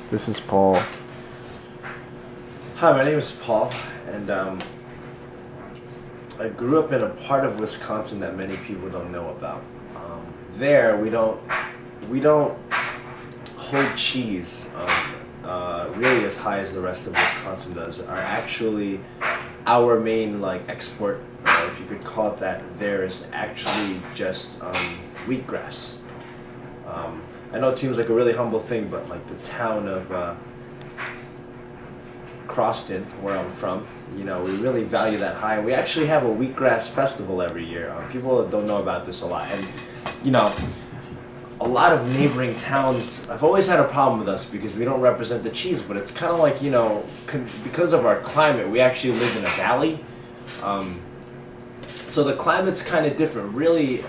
This is Paul. Hi, my name is Paul, and I grew up in a part of Wisconsin that many people don't know about. There, we don't hold cheese really as high as the rest of Wisconsin does. Our main export, if you could call it that, there is actually just wheatgrass. I know it seems like a really humble thing, but like the town of Croston, where I'm from, we really value that high. We actually have a Wheatgrass Festival every year. People don't know about this a lot, and a lot of neighboring towns, I've always had a problem with us because we don't represent the cheese, but it's kind of like, because of our climate, we actually live in a valley. So the climate's kind of different, really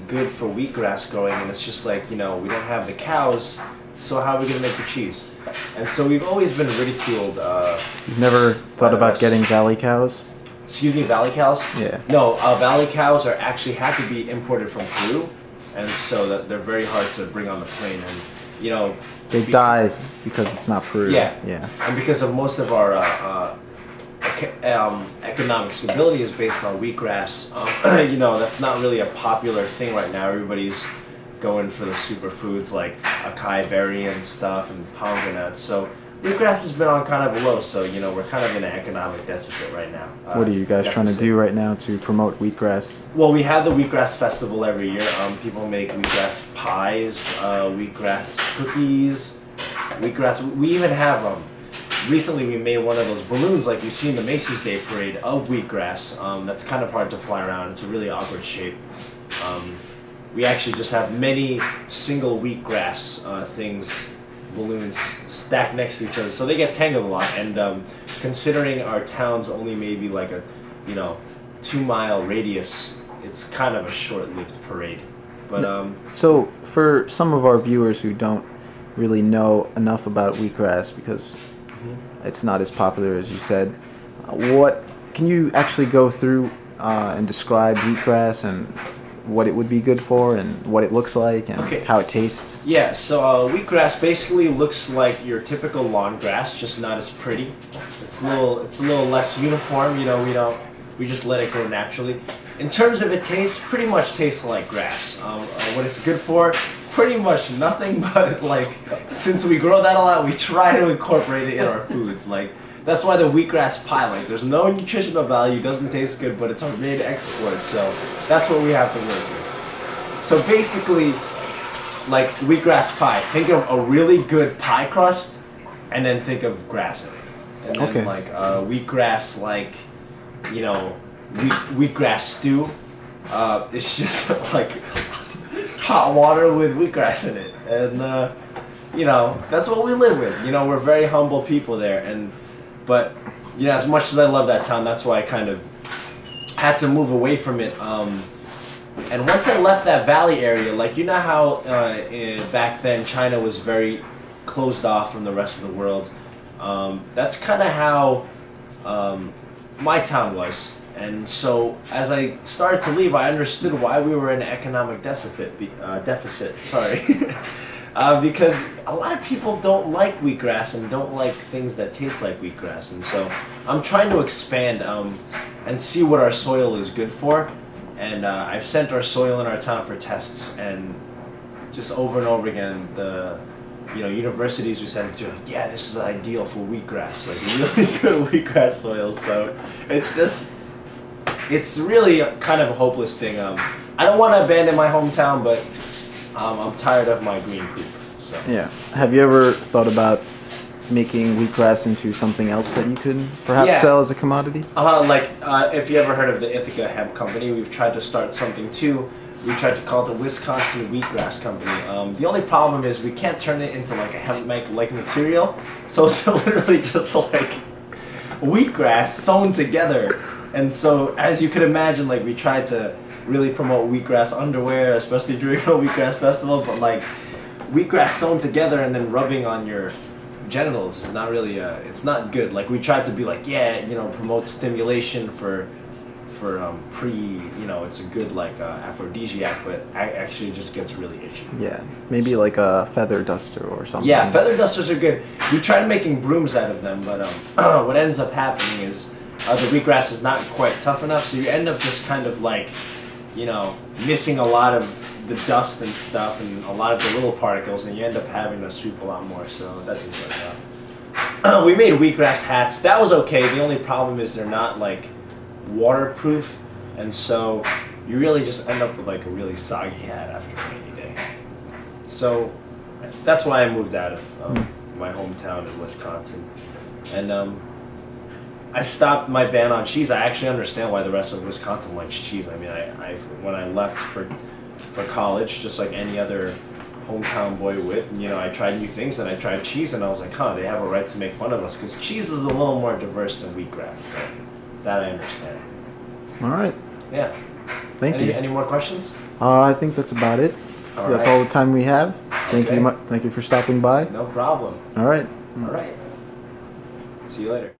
good for wheatgrass growing, and it's just like, we don't have the cows, so how are we going to make the cheese? And so we've always been ridiculed. You've never thought about getting valley cows? Excuse me, valley cows? Yeah. No, valley cows have to be imported from Peru, and so that they're very hard to bring on the plane, and they die because it's not Peru. Yeah. Yeah. And because of most of our economic stability is based on wheatgrass, that's not really a popular thing right now. Everybody's going for the superfoods like acai berry and stuff and pomegranates. So wheatgrass has been on kind of a low, so we're kind of in an economic deficit right now. What are you guys trying to do right now to promote wheatgrass? Well, we have the Wheatgrass Festival every year. People make wheatgrass pies, wheatgrass cookies, wheatgrass. We even have recently we made one of those balloons like you see in the Macy's Day Parade of wheatgrass. That's kind of hard to fly around. It's a really awkward shape. We actually just have many single wheatgrass balloons stacked next to each other, so they get tangled a lot. And considering our town's only maybe like a 2-mile radius, it's kind of a short-lived parade. But so for some of our viewers who don't really know enough about wheatgrass because it's not as popular as you said, what can you actually go through and describe wheatgrass and what it would be good for and what it looks like and how it tastes? Yeah, so wheatgrass basically looks like your typical lawn grass, just not as pretty. It's a little less uniform. We just let it grow naturally. In terms of it taste, pretty much tastes like grass. What it's good for, pretty much nothing, but since we grow that a lot, we try to incorporate it in our foods. That's why the wheatgrass pie, there's no nutritional value, doesn't taste good, but it's our main export, so that's what we have to work with. So basically, wheatgrass pie, think of a really good pie crust, and then think of grass in it. And then wheatgrass, wheatgrass stew, it's just hot water with wheatgrass in it. And, that's what we live with. We're very humble people there, but as much as I love that town, that's why I kind of had to move away from it. And once I left that valley area, how back then China was very closed off from the rest of the world. That's kind of how my town was. And so as I started to leave, I understood why we were in an economic deficit. Because a lot of people don't like wheatgrass and don't like things that taste like wheatgrass, and so I'm trying to expand and see what our soil is good for. And I've sent our soil in our town for tests, and just over and over again, the universities we sent to, yeah, this is ideal for wheatgrass, really good wheatgrass soil. So it's really kind of a hopeless thing. I don't want to abandon my hometown, but I'm tired of my green poop. So. Yeah. Have you ever thought about making wheatgrass into something else that you could perhaps sell as a commodity? If you ever heard of the Ithaca Hemp Company, we've tried to start something too. We tried to call it the Wisconsin Wheatgrass Company. The only problem is we can't turn it into a hemp-like material, so it's literally just wheatgrass sewn together. And so, as you could imagine, we tried to really promote wheatgrass underwear, especially during a Wheatgrass Festival, but wheatgrass sewn together and then rubbing on your genitals is not really it's not good. We tried to be promote stimulation for for it's a good like aphrodisiac, but actually it just gets really itchy. Yeah, maybe like a feather duster or something. Yeah, feather dusters are good. We tried making brooms out of them, but what ends up happening is the wheatgrass is not quite tough enough, so you end up just kind of like, missing a lot of the dust and stuff and a lot of the little particles, and you end up having to sweep a lot more, so that doesn't work out. We made wheatgrass hats. That was okay. The only problem is they're not like waterproof, and so you really just end up with like a really soggy hat after a rainy day. So that's why I moved out of my hometown in Wisconsin, and I stopped my ban on cheese. I actually understand why the rest of Wisconsin likes cheese. I mean, I when I left for college, just like any other hometown boy would, I tried new things, and I tried cheese, and I was like, they have a right to make fun of us, because cheese is a little more diverse than wheatgrass. So that I understand. All right. Yeah. Thank you. Any more questions? I think that's about it. That's all the time we have. Thank you for stopping by. No problem. All right. All right. See you later.